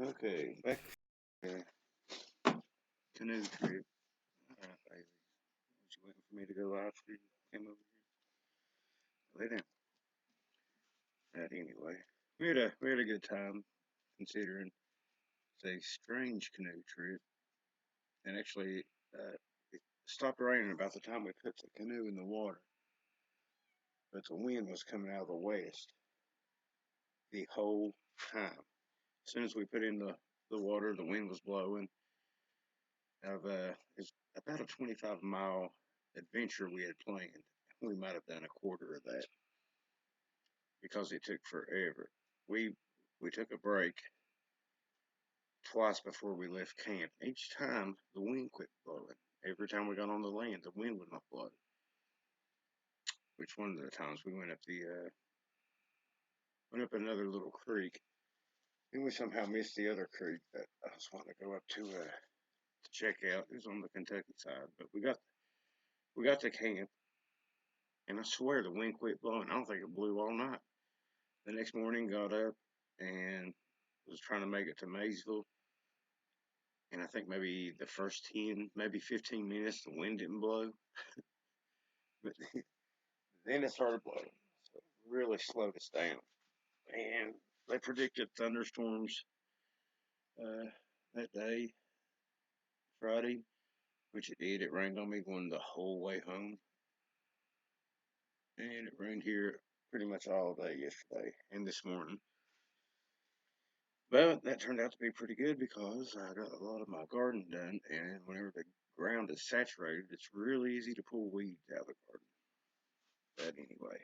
Okay, back to canoe trip. Alright, baby. Was you waiting for me to go live for you? Came over here. Lay down. Right, anyway. We had a good time considering it's a strange canoe trip. And actually it stopped raining about the time we put the canoe in the water. But the wind was coming out of the west the whole time. As soon as we put in the water, the wind was blowing. It's about a 25-mile adventure we had planned. We might have done a quarter of that because it took forever. We we took a break twice before we left camp. Each time the wind quit blowing. Every time we got on the land, the wind would not blow. Which one of the times we went up another little creek, and we somehow missed the other creek that I was wanting to go up to check out. It was on the Kentucky side, but we got to camp, and I swear the wind quit blowing. I don't think it blew all night. The next morning, got up and was trying to make it to Maysville, and I think maybe the first 10, maybe 15 minutes, the wind didn't blow, but then it started blowing. So it really slowed us down. And they predicted thunderstorms uh, that day, Friday, which it did. It rained on me going the whole way home, and it rained here pretty much all day yesterday and this morning. But that turned out to be pretty good because I got a lot of my garden done, and whenever the ground is saturated, it's really easy to pull weeds out of the garden. But anyway,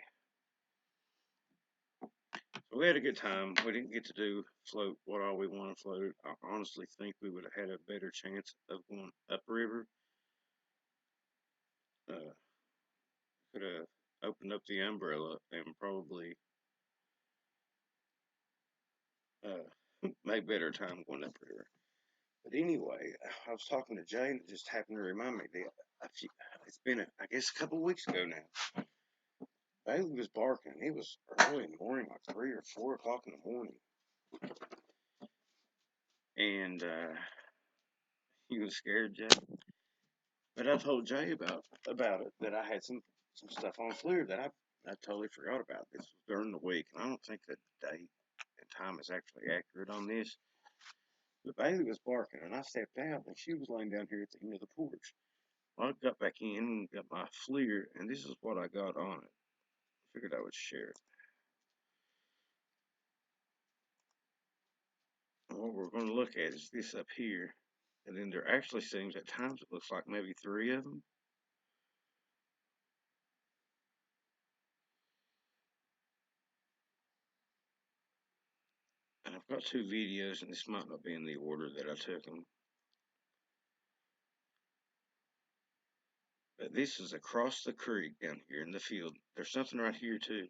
so we had a good time. We didn't get to do float what all we want to float. I honestly think we would have had a better chance of going upriver. Uh, could have opened up the umbrella and probably made better time going upriver. But anyway, I was talking to Jay, and it just happened to remind me that it's been, I guess, a couple of weeks ago now. Bailey was barking. It was early in the morning, like 3 or 4 o'clock in the morning, and he was scared, Jay. But I told Jay about it that I had some stuff on FLIR that I totally forgot about. This was during the week, and I don't think that the date and time is actually accurate on this. But Bailey was barking, and I stepped out, and she was laying down here at the end of the porch. Well, I got back in and got my FLIR, and this is what I got on it. Figured I would share it. And what we're going to look at is this up here. And then there actually seems at times it looks like maybe 3 of them. And I've got 2 videos, and this might not be in the order that I took them. But this is across the creek down here in the field. There's something right here too.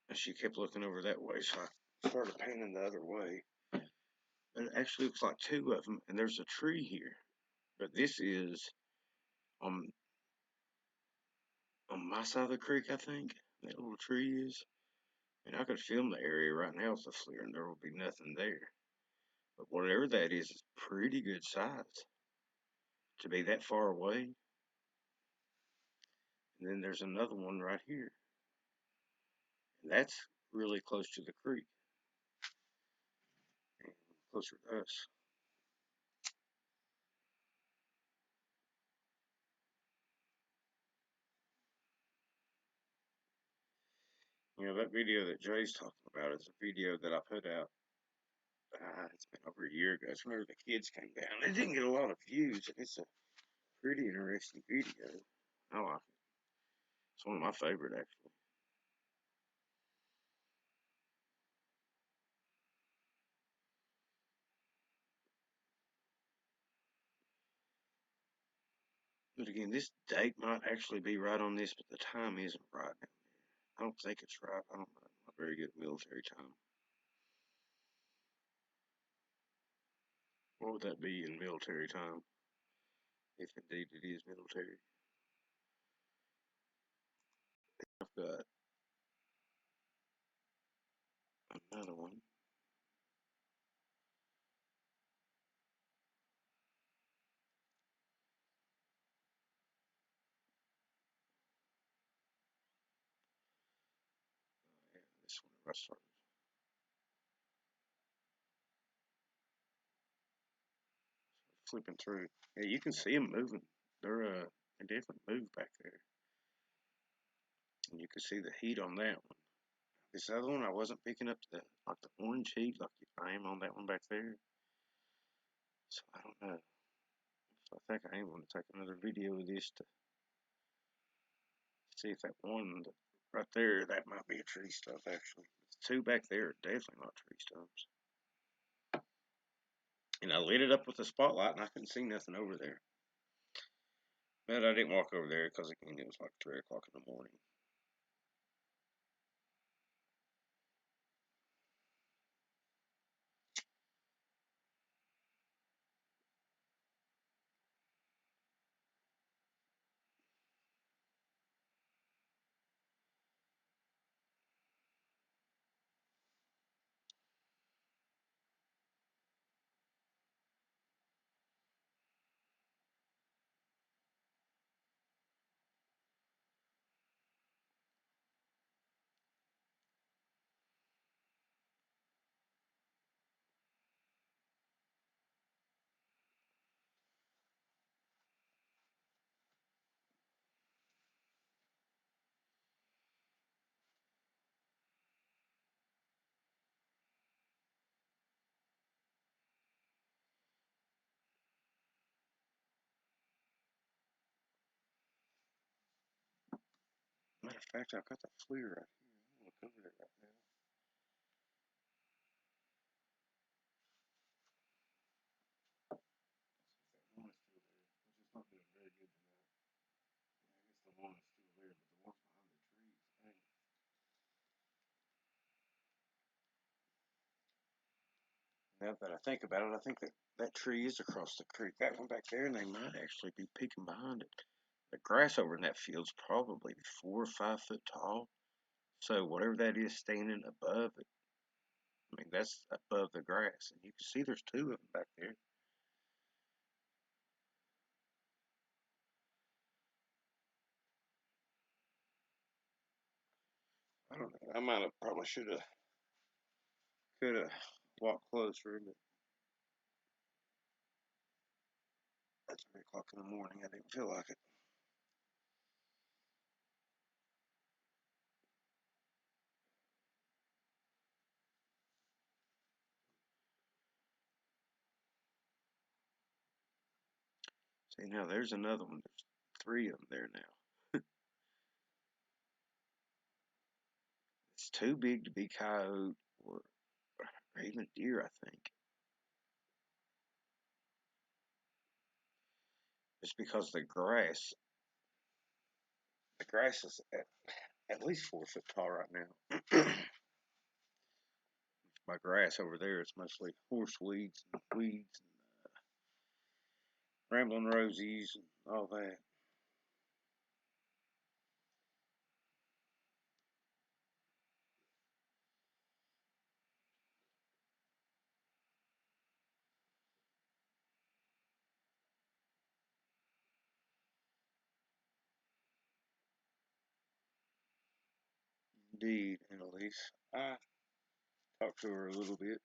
And she kept looking over that way, so I started panning the other way. But it actually looks like 2 of them, and there's a tree here. But this is on my side of the creek, I think. That little tree is. And I could film the area right now with the FLIR, and there will be nothing there. But whatever that is pretty good size to be that far away. And then there's another one right here. And that's really close to the creek and closer to us. That video that Jay's talking about is a video that I put out. It's been over a year ago. It's whenever the kids came down. It didn't get a lot of views, and it's a pretty interesting video. I like it. It's one of my favorite, actually. But again, this date might actually be right on this, but the time isn't right now. I don't think it's right. I don't know. I'm not very good at military time. What would that be in military time? If indeed it is military. I've got Another one. Yeah, this one I started flipping through. Yeah, you can see them moving. They definitely move back there, and you can see the heat on that one. This other one, I wasn't picking up the orange heat like I am on that one back there. So I don't know. So I think I am going to take another video of this to see if that one right there, that might be a tree stump actually. The two back there are definitely not tree stumps. And I lit it up with a spotlight and I couldn't see nothing over there. But I didn't walk over there because again it was like 3 o'clock in the morning. Matter of fact, I've got the FLIR right here. I'm gonna look over there right now. That one is still there, which is not doing very good tonight. Yeah, I guess the one is still there, but the ones behind the trees ain't. Now that I think about it, I think that tree is across the creek. That one back there, and they might actually be peeking behind it. The grass over in that field's probably 4 or 5 foot tall. So whatever that is standing above it, I mean that's above the grass, and you can see there's two of them back there. I don't know. I might have probably could have walked closer, but at 3 o'clock in the morning, I didn't feel like it. See now, there's another one. There's three of them there now. It's too big to be coyote or even deer, I think. It's because the grass is at least 4 foot tall right now. My grass over there is mostly horse weeds and weeds and rambling rosies and all that. Indeed, Annalise. I talked to her a little bit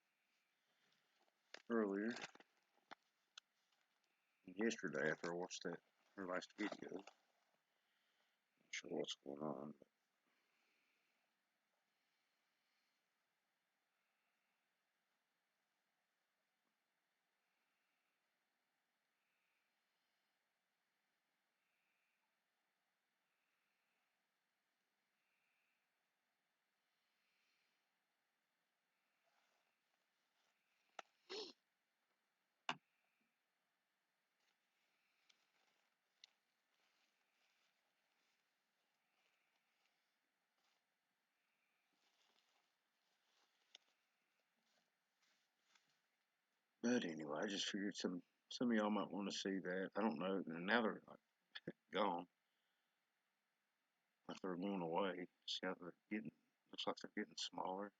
earlier, yesterday after I watched her last video. Not sure what's going on. But anyway, I just figured some of y'all might want to see that. I don't know. And now they're like gone, like they're going away. See how they're getting? Looks like they're getting smaller.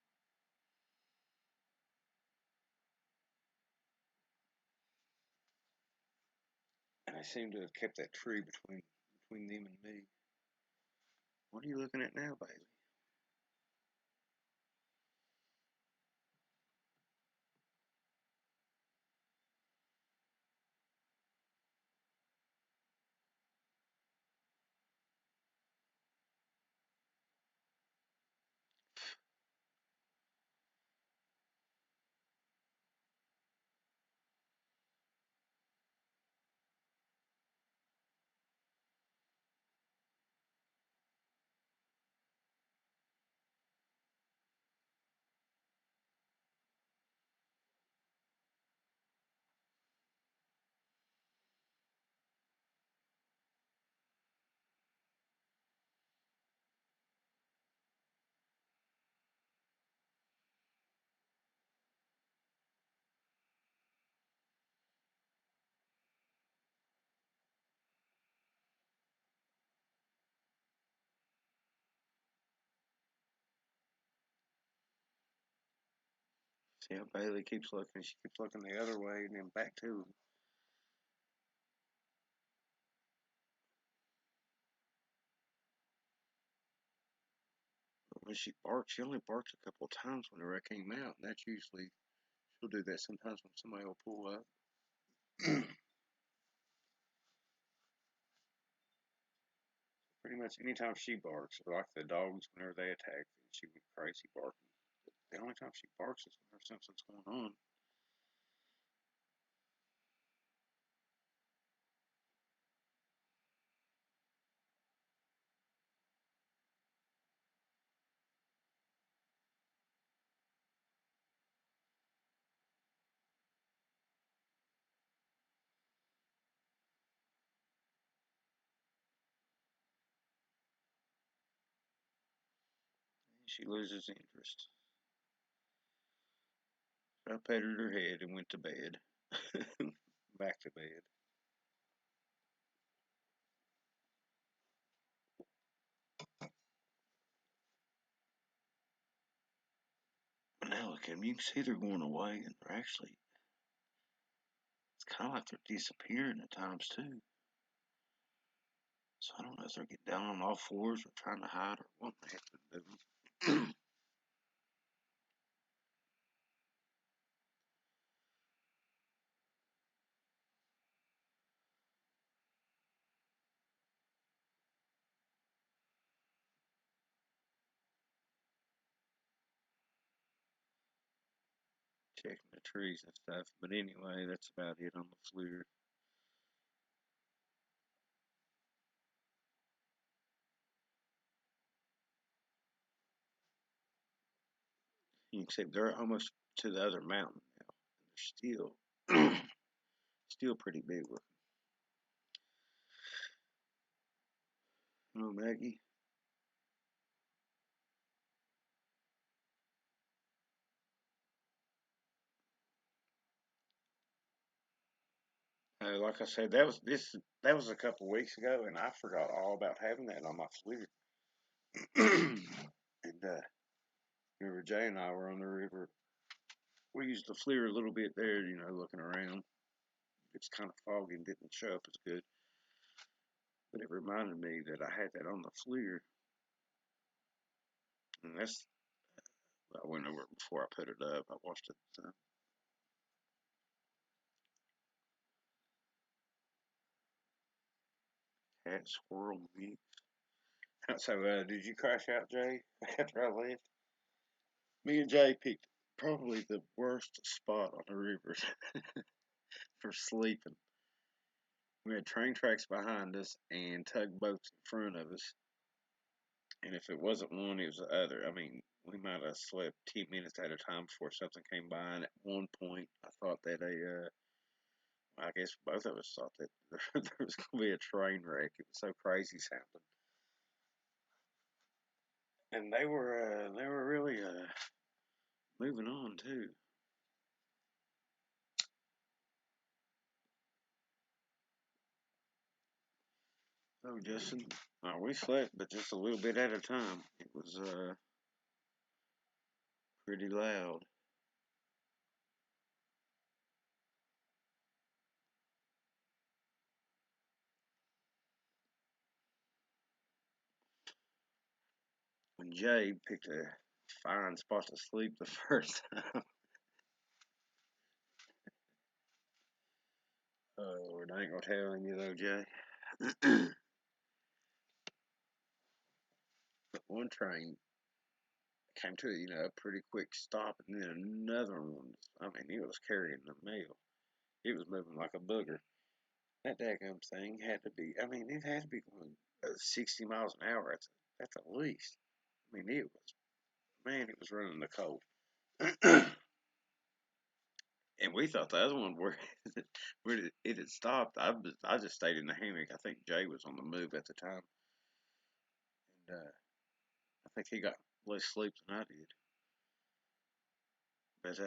seem to have kept that tree between them and me. What are you looking at now, Bailey? See how Bailey keeps looking? She keeps looking the other way and then back to him. When she barks, she only barks a couple of times whenever I came out, and that's usually she'll do that sometimes when somebody will pull up. Pretty much anytime she barks, like the dogs whenever they attack, she went crazy barking. The only time she barks is whenever something's going on. She loses interest. So I patted her head and went to bed. Back to bed. But now look at them. You can see they're going away, and they're actually, it's kind of like they're disappearing at times too. So I don't know if they're getting down on all fours or trying to hide or what the heck they're doing. Checking the trees and stuff. But anyway, that's about it on the FLIR. You can see they're almost to the other mountain now. And they're still still pretty big looking. Hello, Maggie. Like I said, that was a couple weeks ago, and I forgot all about having that on my FLIR. And remember, Jay and I were on the river. We used the FLIR a little bit there, looking around. It's kind of foggy and didn't show up as good. But it reminded me that I had that on the FLIR, and I went over it before I put it up. I watched it. Cat squirrel mix. So, did you crash out, Jay, after I left? Me and Jay picked probably the worst spot on the river for sleeping. We had train tracks behind us and tugboats in front of us. And if it wasn't one, it was the other. I mean, we might have slept 10 minutes at a time before something came by. And at one point, I thought that I guess both of us thought that there was going to be a train wreck. It was so crazy sounding. And they were really moving on too. So Justin, we slept, but just a little bit at a time. It was pretty loud. when Jay picked a fine spot to sleep the first time. Oh Lord, I ain't gonna tell him, Jay. But one train came to a pretty quick stop, and then another one. I mean, it was carrying the mail. It was moving like a booger. That daggum thing had to be. I mean, it had to be going 60 miles an hour. That's at least. I mean, it was. Man, it was running the cold. And we thought the other one where it had stopped. I just stayed in the hammock. I think Jay was on the move at the time, and I think he got less sleep than I did. But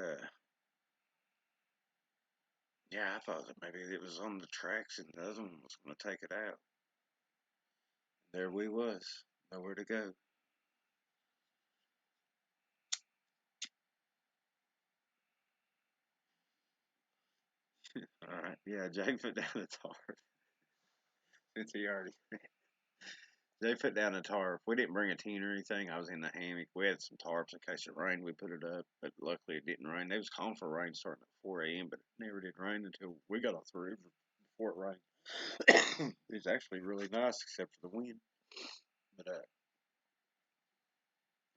yeah, I thought that maybe it was on the tracks and the other one was going to take it out. There we was, nowhere to go. All right, yeah, Jay put down the tarp since he already. They put down a tarp. We didn't bring a tent or anything. I was in the hammock. We had some tarps in case it rained. We put it up, but luckily it didn't rain. They was calling for rain starting at 4 a.m., but it never did rain until we got off the river before it rained. It was actually really nice except for the wind. But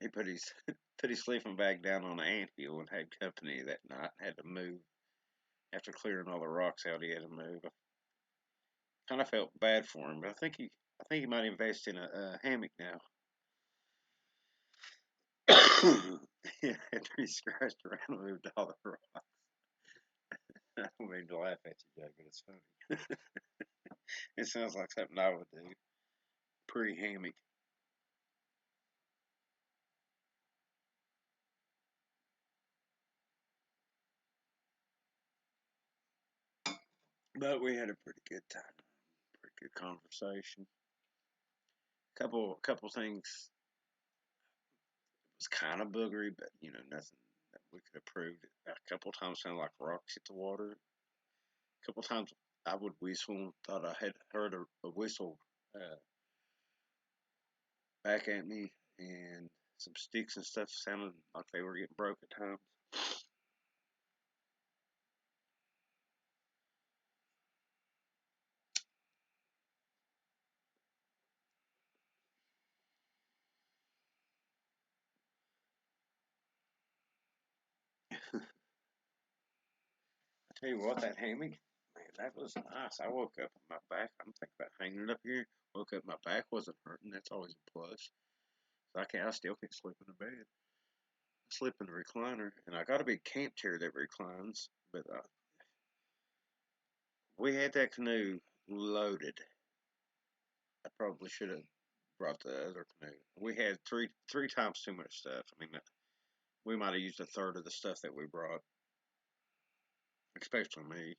he put his put his sleeping bag down on the anthill and had company that night. Had to move after clearing all the rocks out. He had to move. I kind of felt bad for him, but I think he might invest in a hammock now. Yeah, after he scratched around and moved all the rocks. I don't mean to laugh at you, Jay, but it's funny. It sounds like something I would do. Pretty hammock. But we had a pretty good time. Pretty good conversation. Couple things was kind of boogery, but nothing that we could have proved. A couple times sounded like rocks hit the water. A couple times I would whistle and thought I had heard a whistle uh, back at me, and some sticks and stuff sounded like they were getting broke at times. I tell you what, that hammock, man, that was nice. I woke up and my back. I'm thinking about hanging it up here. Woke up, my back wasn't hurting. That's always a plus. So I still can't sleep in the bed. I sleep in the recliner, and I got a big camp chair that reclines. But we had that canoe loaded. I probably should have brought the other canoe. We had three times too much stuff. I mean, we might have used a third of the stuff that we brought, especially me.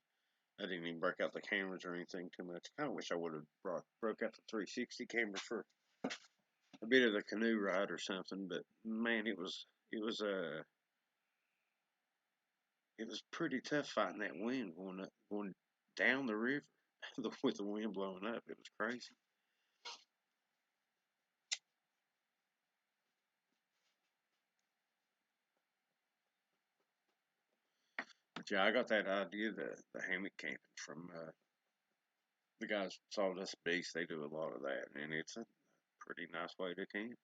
I didn't even break out the cameras or anything too much. I kind of wish I would have broke out the 360 camera for a bit of the canoe ride or something. But man, it was pretty tough fighting that wind going down the river with the wind blowing up. It was crazy. But yeah, I got that idea the hammock camping from the guys saw this beast. They do a lot of that, and it's a pretty nice way to camp.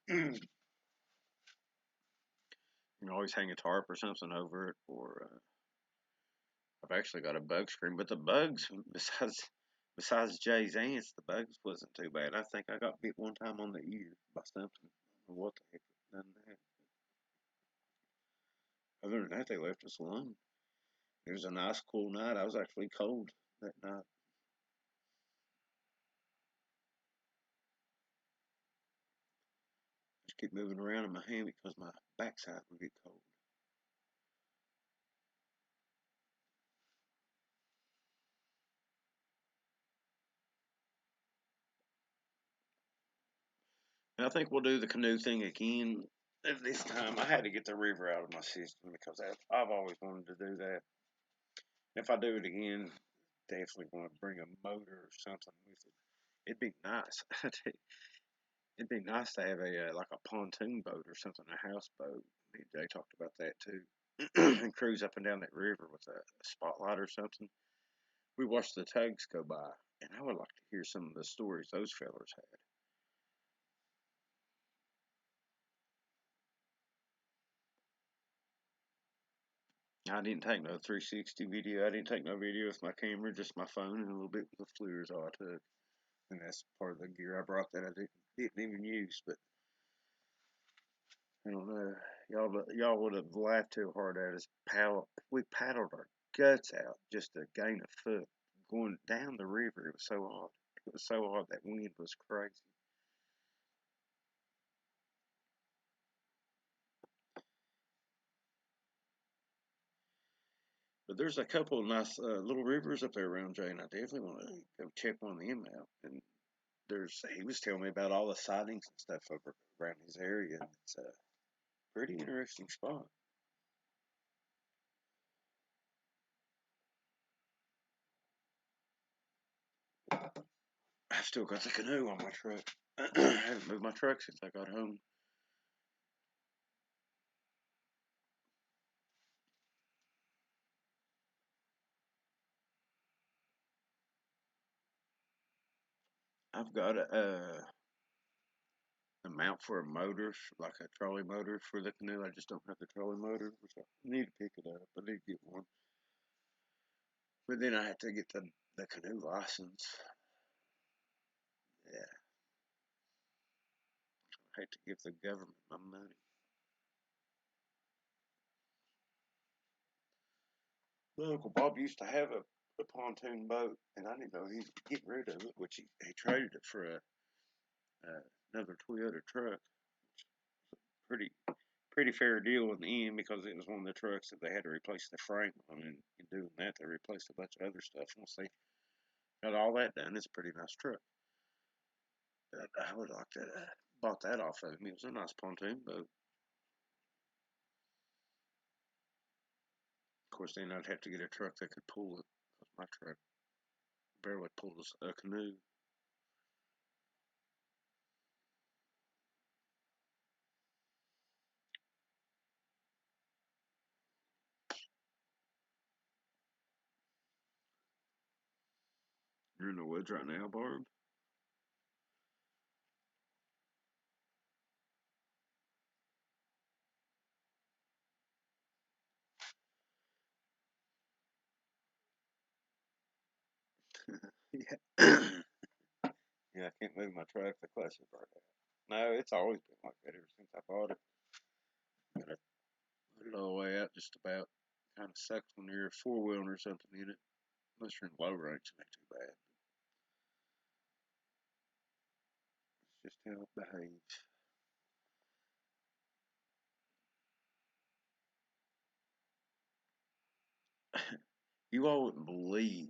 You can always hang a tarp or something over it, or I've actually got a bug screen. But the bugs, besides Jay's ants, the bugs wasn't too bad. I think I got bit one time on the ear by something. I don't know what the heck done that. Other than that, they left us alone. It was a nice, cool night. I was actually cold that night. Just keep moving around in my hammock because my backside would get cold. And I think we'll do the canoe thing again. This time, I had to get the river out of my system because I've always wanted to do that. If I do it again, definitely want to bring a motor or something with it. It'd be nice. It'd be nice to have a like a pontoon boat or something, a houseboat. Me and Jay talked about that too, and cruise up and down that river with a spotlight or something. We watched the tugs go by, and I would like to hear some of the stories those fellers had. I didn't take no 360 video. I didn't take no video with my camera, just my phone and a little bit with the FLIR is all I took. And that's part of the gear I brought that I didn't even use. But I don't know. Y'all would have laughed too hard at us. We paddled our guts out just to gain a foot going down the river. It was so odd. It was so odd. That wind was crazy. But there's a couple of nice little rivers up there around Jay, and I definitely want to go check one of them out. And he was telling me about all the sightings and stuff over around his area. It's a pretty interesting spot. I've still got the canoe on my truck. I haven't moved my truck since I got home. I've got a mount for a motor, like a trolley motor for the canoe. I just don't have the trolley motor, which I need to pick it up. I need to get one. But then I have to get the canoe license. Yeah, I hate to give the government my money. My Uncle Bob used to have a pontoon boat, and I didn't know he was getting rid of it, which he traded it for another Toyota truck. Pretty pretty fair deal in the end because it was one of the trucks that they had to replace the frame on, and in doing that, they replaced a bunch of other stuff. Once they got all that done, it's a pretty nice truck. But I would like to bought that off of him. It was a nice pontoon boat. Of course, then I'd have to get a truck that could pull it because my truck barely pulls a canoe. You're in the woods right now, Barb. Yeah. Yeah, I can't move my truck. The clutch is right now. No, it's always been like that ever since I bought it. Gotta put it all the way out just about. Kind of sucks when you're four wheeling or something in it. Unless you're in low range, it ain't too bad. It's just how it behaves. You all wouldn't believe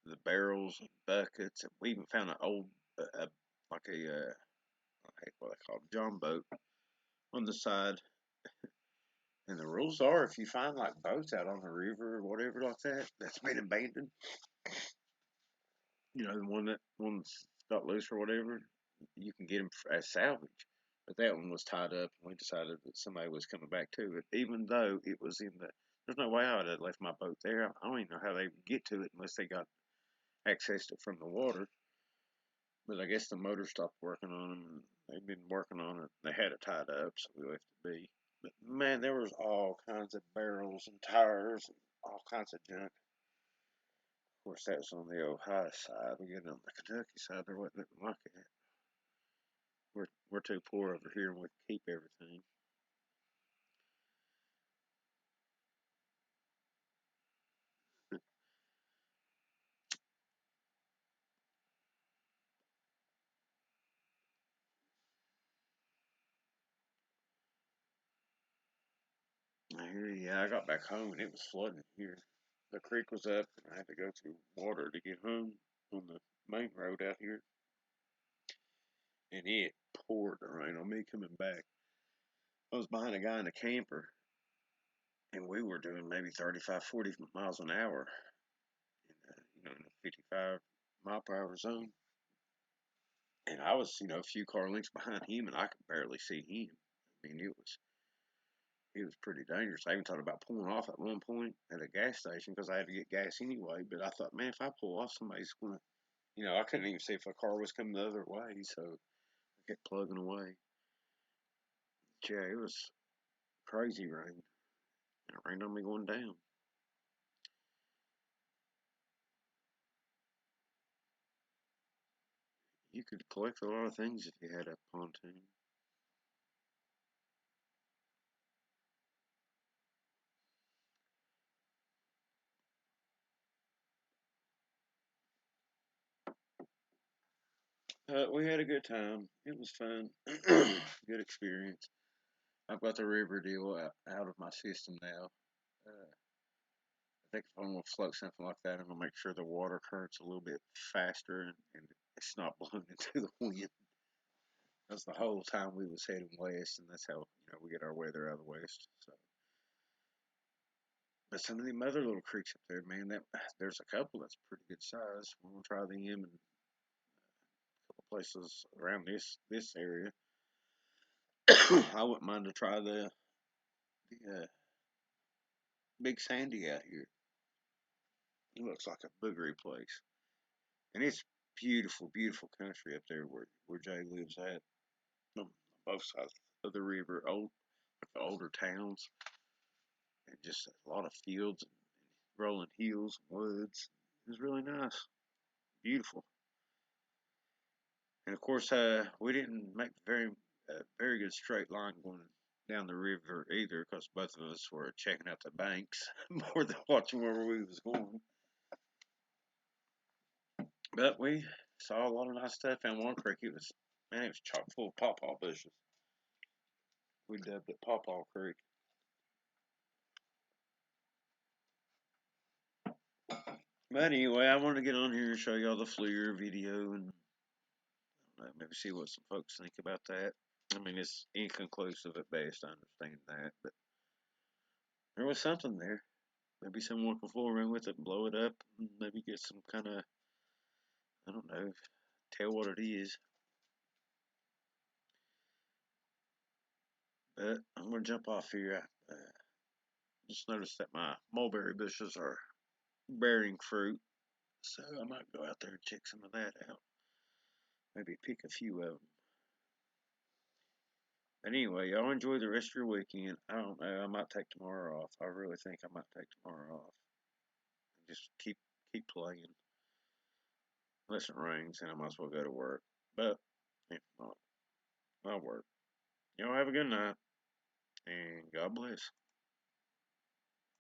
the barrels and buckets. And we even found an old, like what they call it, John boat on the side. And the rules are if you find like boats out on the river or whatever like that that's been abandoned, the one's got loose or whatever, you can get them as salvage. But that one was tied up, and we decided that somebody was coming back to it, even though it was in the. There's no way I would have left my boat there. I don't even know how they would get to it unless they got access to it from the water. But I guess the motor stopped working on them, and they've been working on it. They had it tied up, so we left it be. But man, there was all kinds of barrels and tires and all kinds of junk. Of course, that was on the Ohio side. We get on the Kentucky side, there wasn't nothing like it. We're too poor over here, and we keep everything. I hear you. Yeah, I got back home and it was flooding here. The creek was up, and I had to go through water to get home on the main road out here, and it poured the rain on me coming back. I was behind a guy in a camper, and we were doing maybe 35, 40 miles an hour, in, in a 55 mile per hour zone. And I was, a few car lengths behind him, and I could barely see him. I mean, it was pretty dangerous. I even thought about pulling off at one point at a gas station because I had to get gas anyway. But I thought, man, if I pull off, somebody's gonna, I couldn't even see if a car was coming the other way, so I kept plugging away. But yeah, it was crazy rain. It rained on me going down. You could collect a lot of things if you had a pontoon. We had a good time. It was fun. Good experience. I've got the river deal out of my system now. I think if I'm going to float something like that, I'm going to make sure the water current's a little bit faster and it's not blowing into the wind. That's the whole time we was heading west, and that's how we get our weather out of the west. So, but some of them other little creeks up there, man, there's a couple that's pretty good size. We're gonna try them and a couple places around this area. I wouldn't mind to try the Big Sandy out here. It looks like a boogery place, and it's beautiful, beautiful country up there where Jay lives at. On both sides of the river, like the older towns, and just a lot of fields and rolling hills and woods. It was really nice, beautiful, and of course, we didn't make very good straight line going down the river either, because both of us were checking out the banks more than watching where we was going. But we saw a lot of nice stuff. And one creek, it was chock full of pawpaw bushes. We dubbed it Pawpaw Creek. But anyway, I wanted to get on here and show y'all the FLIR video and maybe see what some folks think about that. I mean, it's inconclusive at best. I understand that, but there was something there. Maybe someone can fool around with it and blow it up, and maybe get some kind of, I don't know, tell what it is. But I'm gonna jump off here. I just noticed that my mulberry bushes are bearing fruit, so I might go out there and check some of that out. Maybe pick a few of them. But anyway, y'all enjoy the rest of your weekend. I don't know. I might take tomorrow off. I really think I might take tomorrow off. Just keep playing. Unless it rains, then I might as well go to work. But if not, I'll work. Y'all have a good night, and God bless.